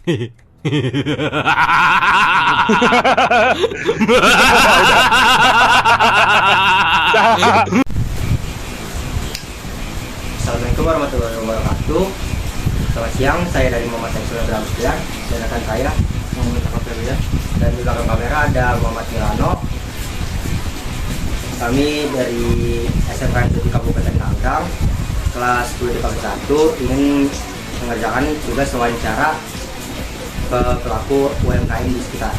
Assalamualaikum warahmatullahi wabarakatuh. Selamat siang, saya dari Muhammad Saifullah Bramstian dan rekan saya Muhammad Kapelia. Dan di belakang kamera ada Muhammad Milano. Kami dari SMK di Kabupaten Tangerang, kelas 10 DKV 1 ingin mengerjakan tugas wawancara ke pelaku UMKM di sekitar.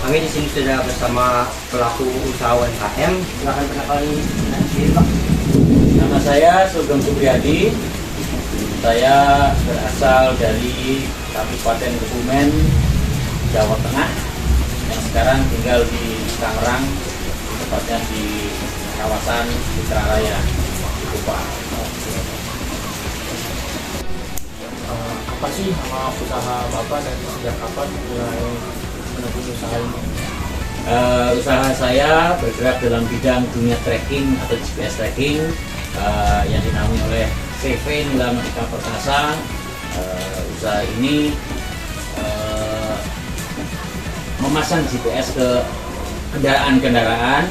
Kami di sini sudah bersama pelaku usaha UMKM. Silakan perkenalkan diri, Pak. Nama saya Sugeng Supriyadi. Saya berasal dari Kabupaten Kebumen, Jawa Tengah, yang sekarang tinggal di Tangerang, tepatnya di kawasan Citra Raya, Kupang. Apa sih nama usaha Bapak dan sejak kapan mulai menekuni usaha ini? Usaha saya bergerak dalam bidang dunia tracking atau GPS tracking yang dinaungi oleh CV Nila Monika Perkasa. Usaha ini memasang GPS ke kendaraan-kendaraan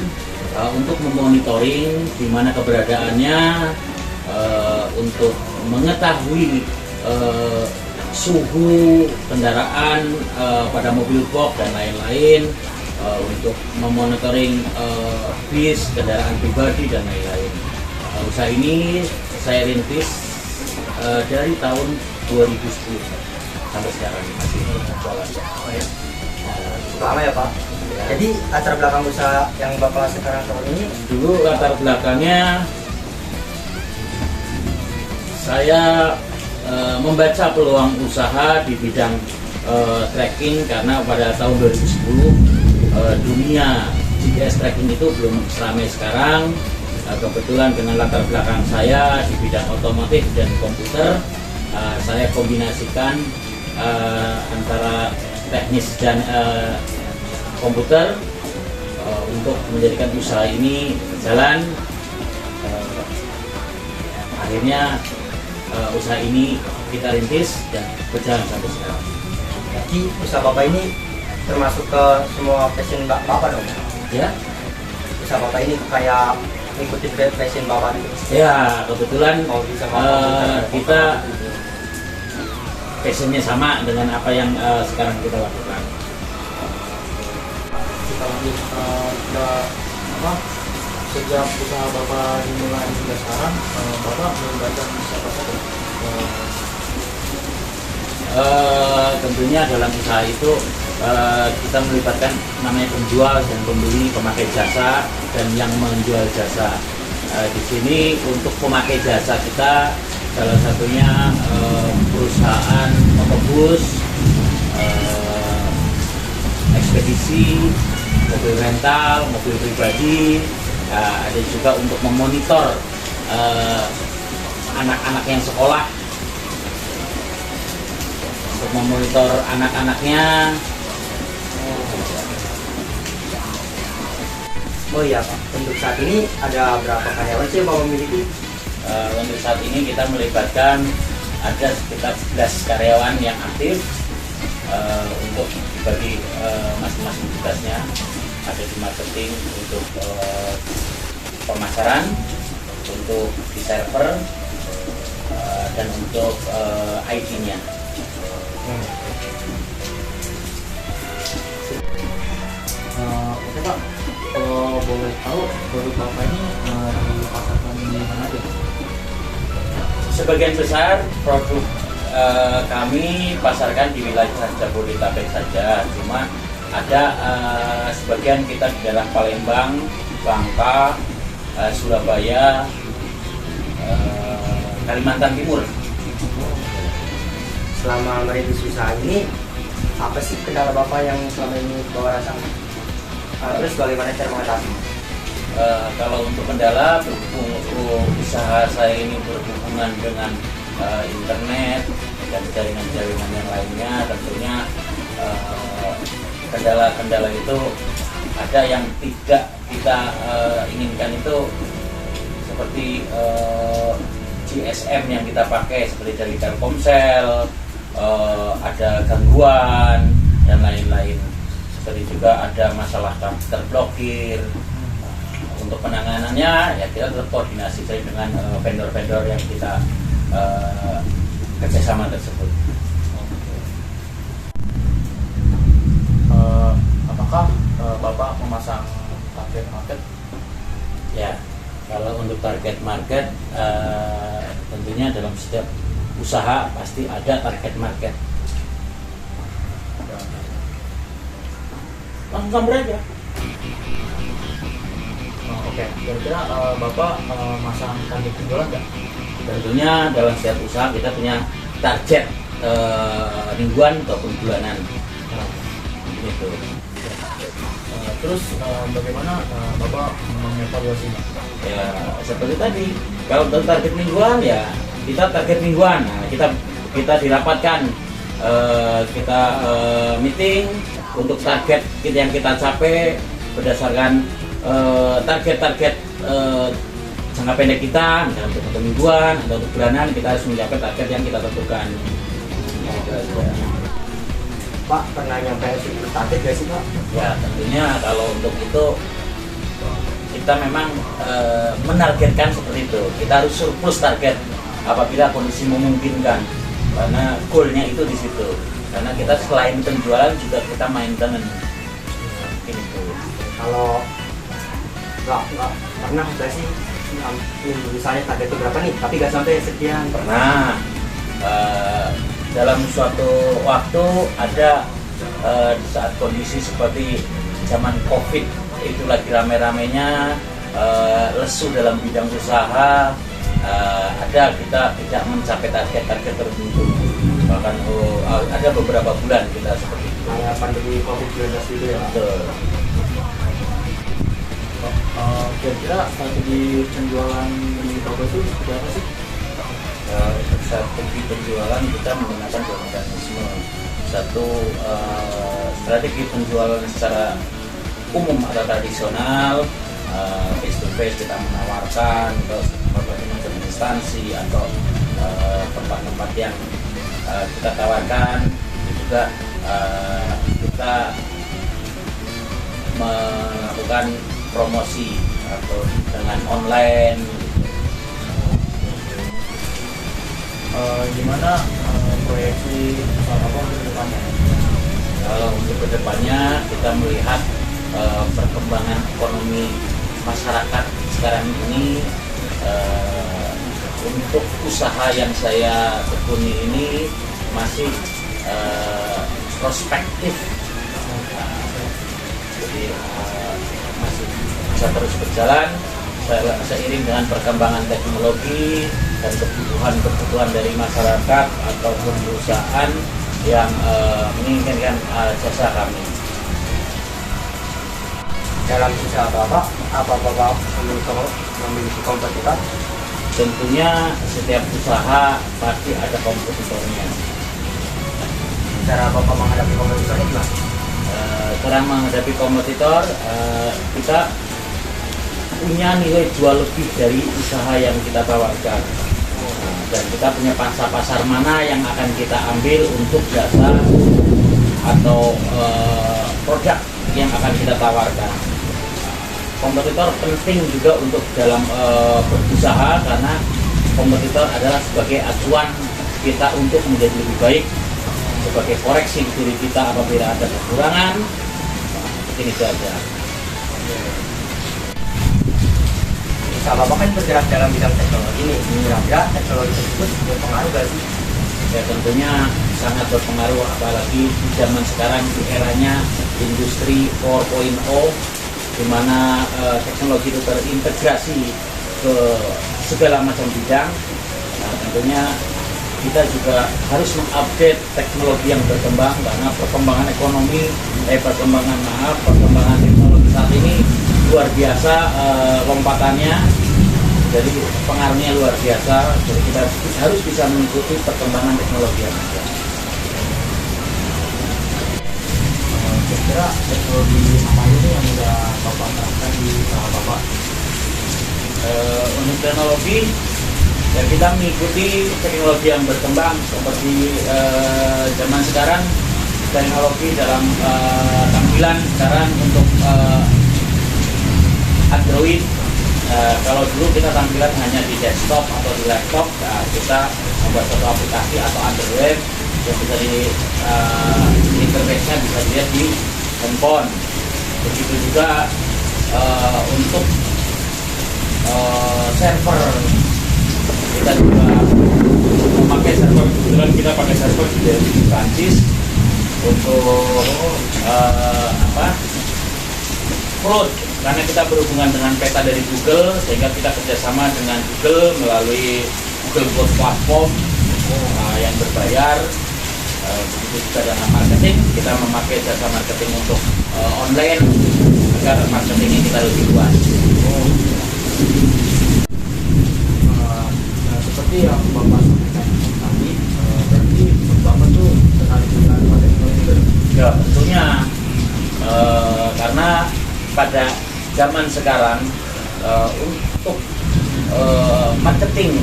untuk memonitoring di mana keberadaannya, untuk mengetahui suhu kendaraan pada mobil box dan lain-lain, untuk memonitoring bis, kendaraan pribadi dan lain-lain. Usaha ini saya rintis dari tahun 2010 sampai sekarang masih jalan. Lama ya, Pak. Jadi latar belakang usaha yang Bapak sekarang tahun ini Dulu latar belakangnya saya membaca peluang usaha di bidang tracking, karena pada tahun 2010 dunia GPS tracking itu belum seramai sekarang. Kebetulan dengan latar belakang saya di bidang otomotif dan komputer, saya kombinasikan antara teknis dan komputer untuk menjadikan usaha ini berjalan. Akhirnya usaha ini kita rintis dan berjalan sampai sekarang. jadi usaha Bapak ini termasuk ke semua passion Bapak dong? Ya, Usaha Bapak ini kayak ngikutin passion Bapak gitu? ya kebetulan Mau bisa kita passionnya sama dengan apa yang sekarang kita lakukan. Kita lanjut sejak usaha Bapak dimulai hingga sekarang, Bapak melibatkan siapa saja? Tentunya dalam usaha itu kita melibatkan namanya penjual dan pembeli, pemakai jasa dan yang menjual jasa. Di sini untuk pemakai jasa kita salah satunya perusahaan otobus, ekspedisi, mobil rental, mobil pribadi. Ada juga untuk memonitor anak-anak yang sekolah, untuk memonitor anak-anaknya. Oh iya, Pak. Untuk saat ini ada berapa karyawan sih yang Bapak miliki? Untuk saat ini kita melibatkan ada sekitar 11 karyawan yang aktif untuk bagi masing-masing tugasnya. Ada di marketing untuk pemasaran, untuk di server, dan untuk IT-nya. Oke Pak, kalau boleh tahu produk Bapak ini dipasarkan di mana aja? Sebagian besar produk kami pasarkan di wilayah Jabodetabek saja, cuma ada sebagian kita di daerah Palembang, Bangka, Surabaya, Kalimantan Timur. Selama merintis usaha ini, apa sih kendala Bapak yang selama ini Bapak rasakan? Terus bagaimana cara mengatasi? Kalau untuk kendala, berhubung usaha saya ini berhubungan dengan internet dan jaringan-jaringan yang lainnya, tentunya kendala-kendala itu ada yang tidak kita inginkan, itu seperti GSM yang kita pakai seperti dari Telkomsel, ada gangguan dan lain-lain. Seperti juga ada masalah terblokir. Untuk penanganannya ya kita tetap koordinasi saja dengan vendor-vendor yang kita kerjasama tersebut. Apakah Bapak memasang target market? Ya, kalau untuk target market tentunya dalam setiap usaha pasti ada target market. Langsung sampai aja. Oke, kira-kira Bapak masang target penjualan nggak? Tentunya dalam setiap usaha kita punya target mingguan ataupun bulanan. Gitu. Terus bagaimana Bapak mengevaluasinya? Ya seperti tadi, kalau untuk target mingguan ya kita target mingguan. Nah, kita dirapatkan, kita meeting untuk target yang kita capai berdasarkan target-target jangka pendek kita, misalnya untuk mingguan atau untuk bulanan, kita harus mencapai target yang kita tentukan. Pak, pernah nyampe target gak sih Pak? Ya tentunya kalau untuk itu kita memang menargetkan seperti itu. Kita harus surplus target apabila kondisi memungkinkan, karena goalnya itu di situ. Karena kita selain penjualan juga kita maintenance. Gitu. Kalau nggak pernah gak sih misalnya target itu berapa nih, tapi nggak sampai sekian? Pernah. Dalam suatu waktu ada di saat kondisi seperti zaman COVID itu lagi rame-ramenya, lesu dalam bidang usaha, ada kita tidak mencapai target-target tertentu, bahkan ada beberapa bulan kita seperti itu. Kayak pandemi COVID-19 itu ya. Betul. Kira-kira strategi penjualan di Bapak itu seperti apa sih? Strategi penjualan kita menggunakan dua mekanisme. Satu, strategi penjualan secara umum atau tradisional, face to face kita menawarkan ke berbagai macam instansi atau tempat-tempat yang kita tawarkan. Juga kita melakukan promosi atau dengan online. Gimana proyeksi Bapak ke depannya? Kalau untuk kedepannya kita melihat perkembangan ekonomi masyarakat sekarang ini, untuk usaha yang saya tekuni ini masih prospektif, jadi masih bisa terus berjalan seiring dengan perkembangan teknologi dan kebutuhan dari masyarakat ataupun perusahaan yang menginginkan jasa kami. Dalam usaha Bapak, apa Bapak memiliki kompetitor? Tentunya setiap usaha pasti ada kompetitornya. Cara Bapak menghadapi kompetitornya gimana? Cara menghadapi kompetitor, kita punya nilai jual lebih dari usaha yang kita tawarkan. Dan kita punya pasar mana yang akan kita ambil untuk jasa atau produk yang akan kita tawarkan. Kompetitor penting juga untuk dalam berusaha, karena kompetitor adalah sebagai acuan kita untuk menjadi lebih baik, sebagai koreksi diri kita apabila ada kekurangan. Ini saja. Usaha Bapak kan bergerak dalam bidang teknologi nih. Kira-kira teknologi tersebut berpengaruh gak sih? Ya tentunya sangat berpengaruh, apalagi di zaman sekarang di eranya industri 4.0, di mana teknologi itu terintegrasi ke segala macam bidang. Nah, tentunya kita juga harus mengupdate teknologi yang berkembang, karena perkembangan teknologi saat ini luar biasa lompatannya, jadi pengaruhnya luar biasa. Jadi kita harus bisa mengikuti perkembangan teknologi yang ada. Kira-kira teknologi apa ini yang sudah Bapak terapkan di usaha Bapak? Untuk teknologi, ya kita mengikuti teknologi yang berkembang seperti zaman sekarang teknologi dalam tampilan sekarang untuk Android. Kalau dulu kita tampilan hanya di desktop atau di laptop, nah, kita membuat suatu aplikasi atau Android yang bisa di interface-nya bisa dilihat di handphone. Begitu juga untuk server, kita juga memakai server. Kebetulan kita pakai server di Prancis untuk cloud, karena kita berhubungan dengan peta dari Google, sehingga kita kerjasama dengan Google melalui Google Cloud Platform yang berbayar. Begitu juga dengan marketing, kita memakai jasa marketing untuk online agar marketingnya kita lebih luas. Seperti yang Bapak sampaikan tadi, berarti Bapak tuh tertarik dengan teknologi itu? Ya tentunya, karena pada zaman sekarang untuk marketing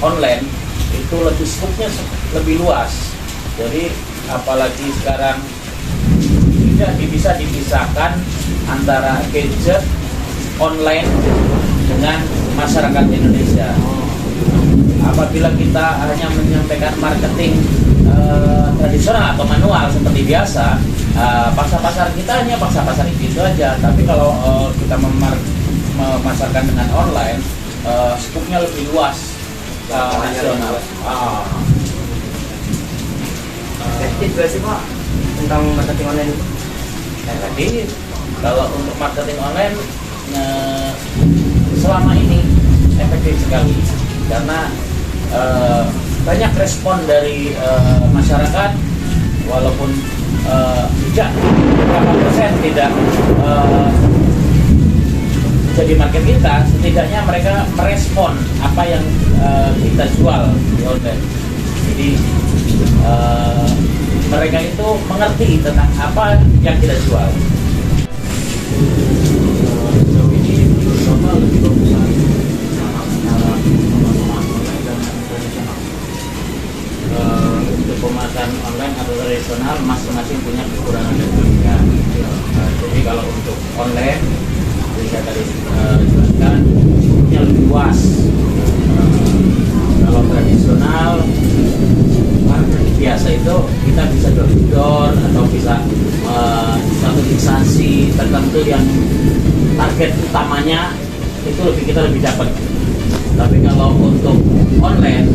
online itu lebih skopnya lebih luas. Jadi apalagi sekarang tidak bisa dipisahkan antara gadget online dengan masyarakat Indonesia. Apabila kita hanya menyampaikan marketing tradisional atau manual seperti biasa, pasar kita hanya pasar itu aja. Tapi kalau kita memasarkan dengan online, skupnya lebih luas, nasional. Efektif gak sih Pak tentang marketing online itu? Jadi kalau untuk marketing online selama ini efektif sekali, karena banyak respon dari masyarakat, walaupun tidak berapa persen tidak jadi market kita, setidaknya mereka merespon apa yang kita jual di online. Jadi mereka itu mengerti tentang apa yang kita jual. Sejauh ini Bapak lebih fokusan cara pemasaran online dan tradisional. Untuk pemasaran online atau tradisional masing-masing punya kekurangan dan kelebihan. Jadi kalau untuk online, seperti saya tadi jelaskan, punya lebih luas. Kalau tradisional biasa itu kita bisa door to door atau bisa satu instansi tertentu yang target utamanya itu kita lebih dapat. Tapi kalau untuk online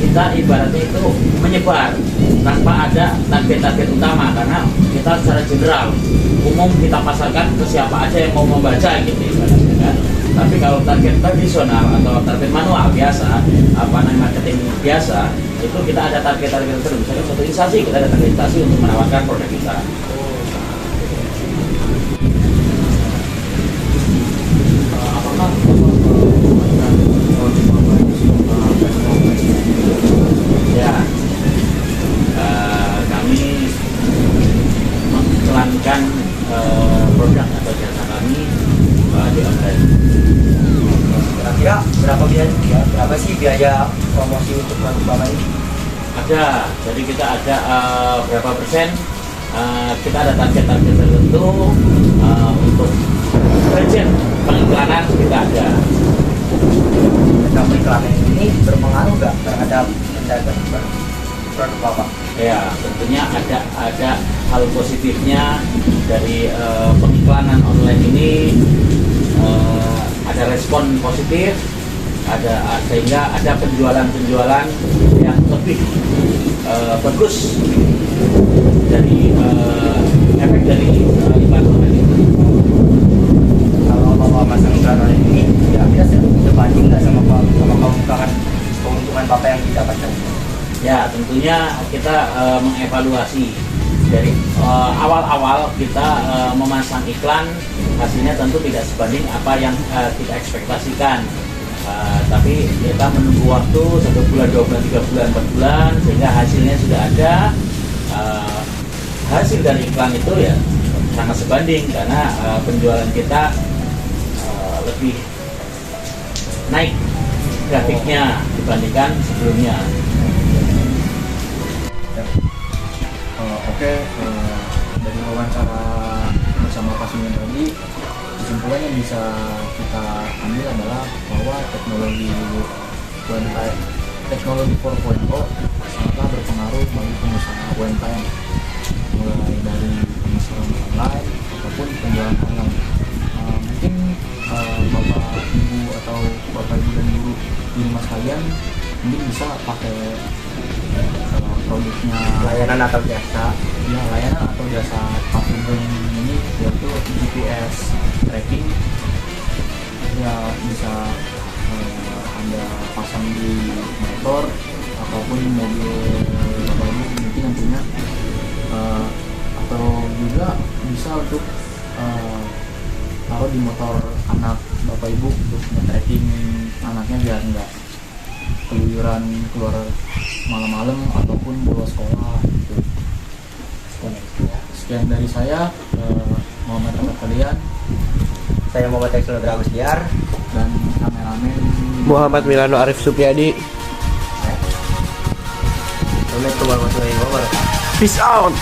kita ibaratnya itu menyebar tanpa ada target-target utama, karena kita secara general umum kita pasarkan ke siapa aja yang mau membaca gitu ibaratnya kan. Tapi kalau target tradisional atau target manual biasa, marketing biasa, itu kita ada target-target tertentu. Misalnya suatu instansi, kita ada target instansi untuk menawarkan produk kita. Apakah memainkan teknologi Bapak ini sudah Ya, kami mengiklankan produk atau jasa kami di online. Kira-kira berapa sih biaya promosi untuk produk Bapak ini? Ada, jadi kita ada berapa persen, kita ada target-target tertentu untuk budget pengiklanan kita ada. Tentang periklanan ini berpengaruh nggak terhadap pendapat produk Bapak? Ya, tentunya ada hal positifnya dari pengiklanan online ini. Ada respon positif, sehingga ada penjualan yang lebih bagus dari efek dari iklan online itu. Kalau Bapak masang iklan online ini, kira-kira sebanding nggak sama keuntungan Bapak yang didapatkan? Ya, tentunya kita mengevaluasi dari awal-awal kita memasang iklan, hasilnya tentu tidak sebanding apa yang kita ekspektasikan. Tapi kita menunggu waktu 1 bulan, 2 bulan, 3 bulan, 4 bulan, sehingga hasilnya sudah ada. Hasil dari iklan itu ya sangat sebanding, karena penjualan kita lebih naik grafiknya dibandingkan sebelumnya. Oke, dari wawancara bersama Pak Sumin tadi, kesimpulan yang bisa kita ambil adalah bahwa teknologi UMKM, teknologi 4.0 sangatlah berpengaruh bagi pengusaha UMKM, mulai dari pemasaran online ataupun penjualan online. Mungkin Bapak Ibu atau Bapak Ibu dan Guru di rumah sekalian mungkin bisa pakai produknya Layanan atau jasa. ya, layanan atau jasa Pak Sugeng ini, yaitu GPS tracking, ya bisa Anda pasang di motor ataupun mobil Bapak Ibu mungkin nantinya, atau juga bisa untuk taruh di motor anak Bapak Ibu untuk nge-tracking anaknya biar nggak keluyuran keluar malam-malam ataupun bolos sekolah gitu. Sekian dari saya, Muhammad Ahmad kalian Saya Muhammad Teksul Agustiar. dan kameramen Muhammad Milano Arif Supriyadi. Assalamualaikum warahmatullahi wabarakatuh. Peace out.